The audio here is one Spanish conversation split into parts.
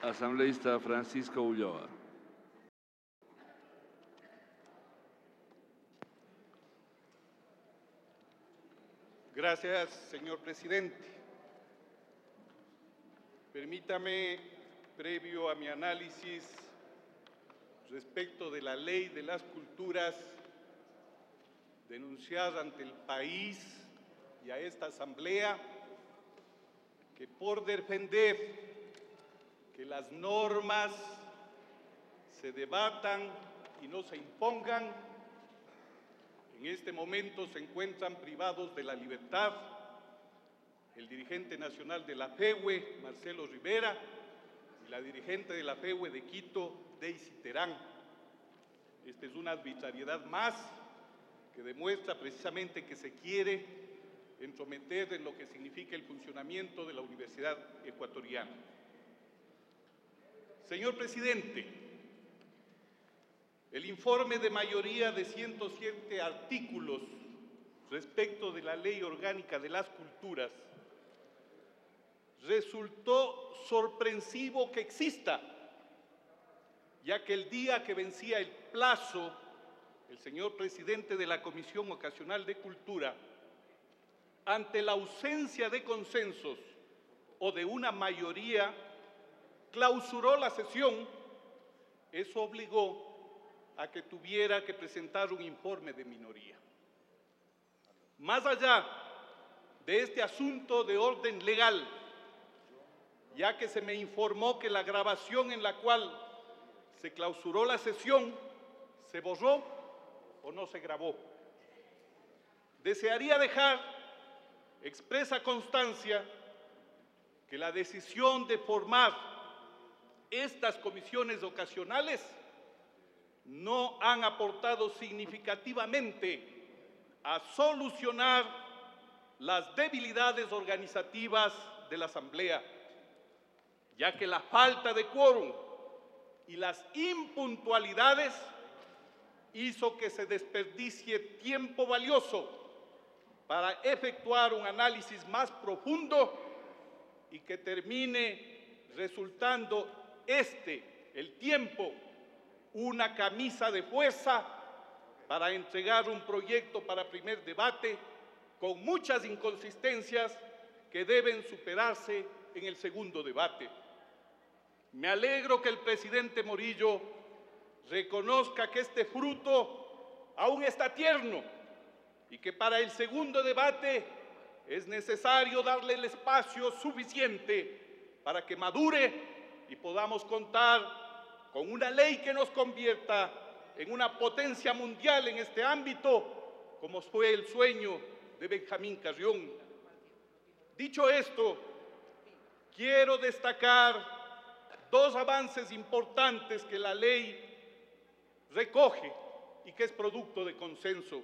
Asambleísta Francisco Ulloa. Gracias, señor presidente. Permítame, previo a mi análisis respecto de la Ley de las Culturas, denunciar ante el país y a esta Asamblea que por defender que las normas se debatan y no se impongan, en este momento se encuentran privados de la libertad el dirigente nacional de la FEUE, Marcelo Rivera, y la dirigente de la FEUE de Quito, Daisy Terán. Esta es una arbitrariedad más que demuestra precisamente que se quiere entrometer en lo que significa el funcionamiento de la Universidad Ecuatoriana. Señor presidente, el informe de mayoría de 107 artículos respecto de la Ley Orgánica de las Culturas resultó sorpresivo que exista, ya que el día que vencía el plazo, el señor presidente de la Comisión Ocasional de Cultura, ante la ausencia de consensos o de una mayoría, clausuró la sesión. Eso obligó a que tuviera que presentar un informe de minoría. Más allá de este asunto de orden legal, ya que se me informó que la grabación en la cual se clausuró la sesión se borró o no se grabó. Desearía dejar expresa constancia que la decisión de formar estas comisiones ocasionales no han aportado significativamente a solucionar las debilidades organizativas de la Asamblea, ya que la falta de quórum y las impuntualidades hizo que se desperdicie tiempo valioso para efectuar un análisis más profundo y que termine resultando el tiempo, una camisa de fuerza para entregar un proyecto para primer debate con muchas inconsistencias que deben superarse en el segundo debate. Me alegro que el presidente Morillo reconozca que este fruto aún está tierno y que para el segundo debate es necesario darle el espacio suficiente para que madure y podamos contar con una ley que nos convierta en una potencia mundial en este ámbito, como fue el sueño de Benjamín Carrión. Dicho esto, quiero destacar dos avances importantes que la ley recoge y que es producto de consenso.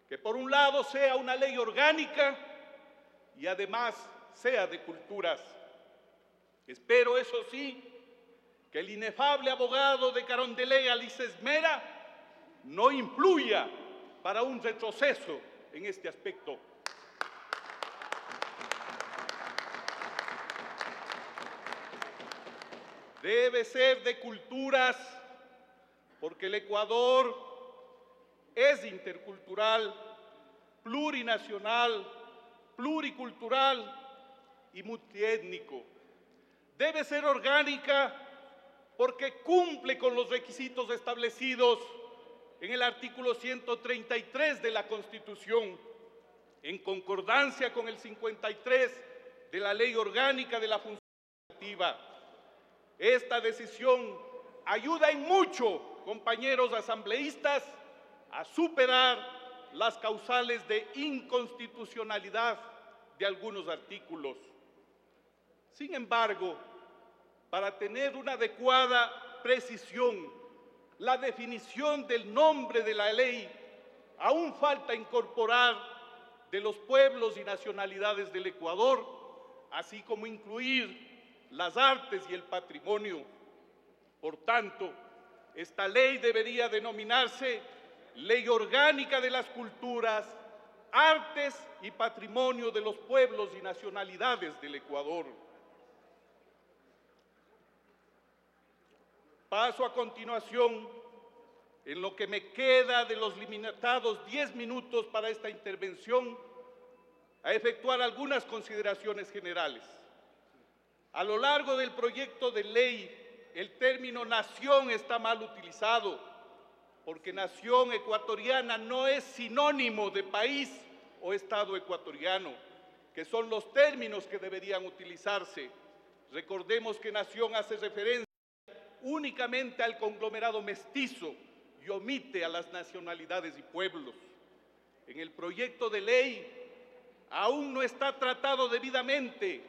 Que por un lado sea una ley orgánica y además sea de culturas. Espero, eso sí, que el inefable abogado de Carondelet, Alices Mera, no influya para un retroceso en este aspecto. Debe ser de culturas porque el Ecuador es intercultural, plurinacional, pluricultural y multiétnico. Debe ser orgánica porque cumple con los requisitos establecidos en el artículo 133 de la Constitución, en concordancia con el 53 de la Ley Orgánica de la Función Legislativa. Esta decisión ayuda en mucho, compañeros asambleístas, a superar las causales de inconstitucionalidad de algunos artículos. Sin embargo, para tener una adecuada precisión, la definición del nombre de la ley, aún falta incorporar de los pueblos y nacionalidades del Ecuador, así como incluir las artes y el patrimonio. Por tanto, esta ley debería denominarse Ley Orgánica de las Culturas, Artes y Patrimonio de los Pueblos y Nacionalidades del Ecuador. Paso a continuación, en lo que me queda de los limitados 10 minutos para esta intervención, a efectuar algunas consideraciones generales. A lo largo del proyecto de ley, el término nación está mal utilizado, porque nación ecuatoriana no es sinónimo de país o Estado ecuatoriano, que son los términos que deberían utilizarse. Recordemos que nación hace referencia únicamente al conglomerado mestizo y omite a las nacionalidades y pueblos. En el proyecto de ley aún no está tratado debidamente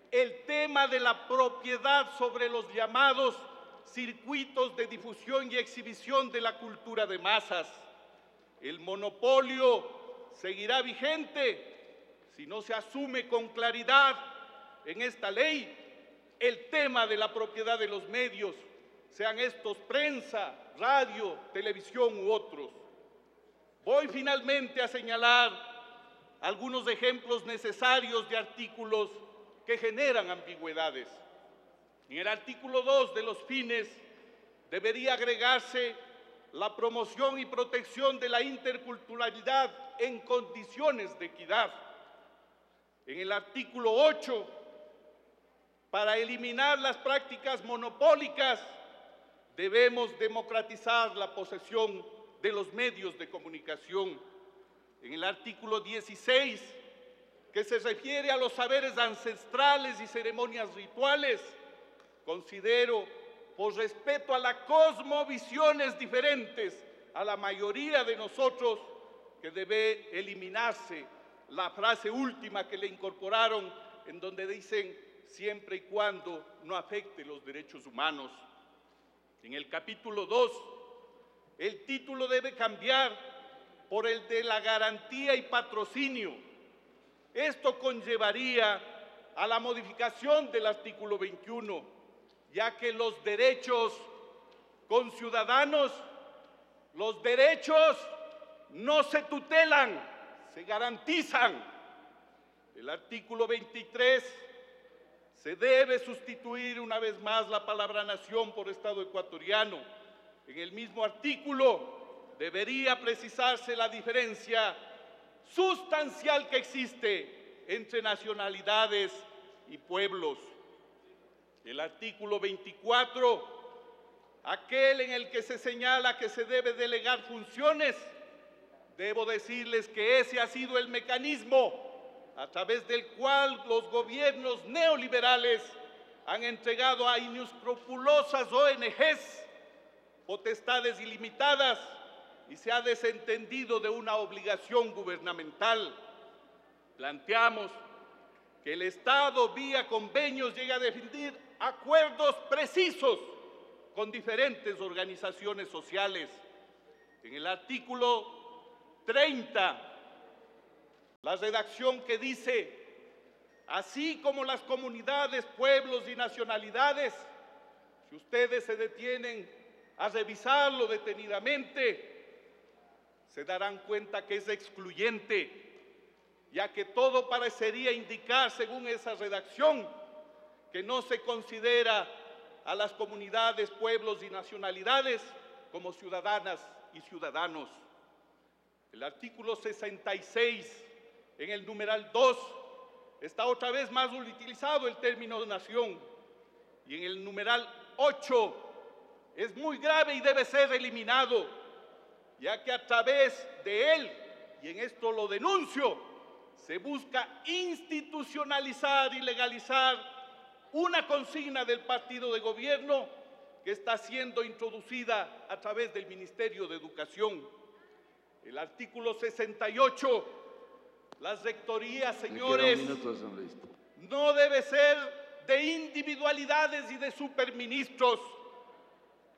el tema de la propiedad sobre los llamados circuitos de difusión y exhibición de la cultura de masas. El monopolio seguirá vigente si no se asume con claridad en esta ley el tema de la propiedad de los medios, sean estos prensa, radio, televisión u otros. Voy finalmente a señalar algunos ejemplos necesarios de artículos que generan ambigüedades. En el artículo 2 de los fines debería agregarse la promoción y protección de la interculturalidad en condiciones de equidad. En el artículo 8, para eliminar las prácticas monopólicas, debemos democratizar la posesión de los medios de comunicación. En el artículo 16, que se refiere a los saberes ancestrales y ceremonias rituales, considero, por respeto a las cosmovisiones diferentes a la mayoría de nosotros, que debe eliminarse la frase última que le incorporaron, en donde dicen siempre y cuando no afecte los derechos humanos. En el capítulo 2, el título debe cambiar por el de la garantía y patrocinio. Esto conllevaría a la modificación del artículo 21, ya que los derechos conciudadanos, los derechos no se tutelan, se garantizan. El artículo 23 se debe sustituir una vez más la palabra nación por Estado ecuatoriano. En el mismo artículo debería precisarse la diferencia sustancial que existe entre nacionalidades y pueblos. El artículo 24, aquel en el que se señala que se debe delegar funciones, debo decirles que ese ha sido el mecanismo a través del cual los gobiernos neoliberales han entregado a inescrupulosas ONGs potestades ilimitadas y se ha desentendido de una obligación gubernamental. Planteamos que el Estado, vía convenios, llegue a definir acuerdos precisos con diferentes organizaciones sociales. En el artículo 30, la redacción que dice, así como las comunidades, pueblos y nacionalidades, si ustedes se detienen a revisarlo detenidamente, se darán cuenta que es excluyente, ya que todo parecería indicar, según esa redacción, que no se considera a las comunidades, pueblos y nacionalidades como ciudadanas y ciudadanos. El artículo 66, en el numeral 2, está otra vez más utilizado el término nación, y en el numeral 8 es muy grave y debe ser eliminado, ya que a través de él, y en esto lo denuncio, se busca institucionalizar y legalizar una consigna del partido de gobierno que está siendo introducida a través del Ministerio de Educación. El artículo 68, las rectorías, señores, no debe ser de individualidades y de superministros.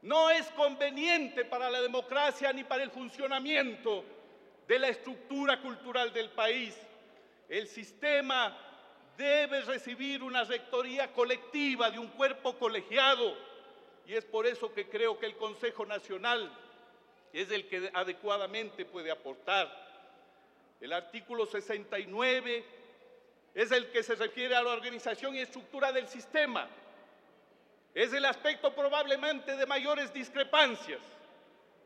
No es conveniente para la democracia ni para el funcionamiento de la estructura cultural del país. El sistema debe recibir una rectoría colectiva de un cuerpo colegiado, y es por eso que creo que el Consejo Nacional es el que adecuadamente puede aportar. El artículo 69 es el que se refiere a la organización y estructura del sistema. Es el aspecto probablemente de mayores discrepancias.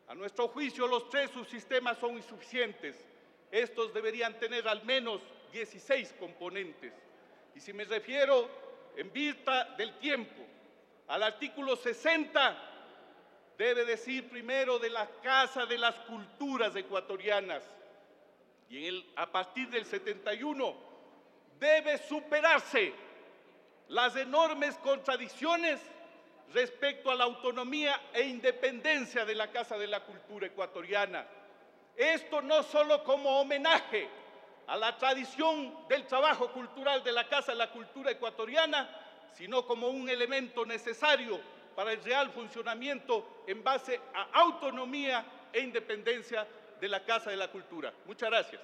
A nuestro juicio, los 3 subsistemas son insuficientes. Estos deberían tener al menos 16 componentes. Y si me refiero, en vista del tiempo, al artículo 60, debe decir primero de la Casa de las Culturas ecuatorianas. Y a partir del 71, debe superarse las enormes contradicciones respecto a la autonomía e independencia de la Casa de la Cultura ecuatoriana. Esto no solo como homenaje a la tradición del trabajo cultural de la Casa de la Cultura ecuatoriana, sino como un elemento necesario para el real funcionamiento en base a autonomía e independencia de la Casa de la Cultura. Muchas gracias.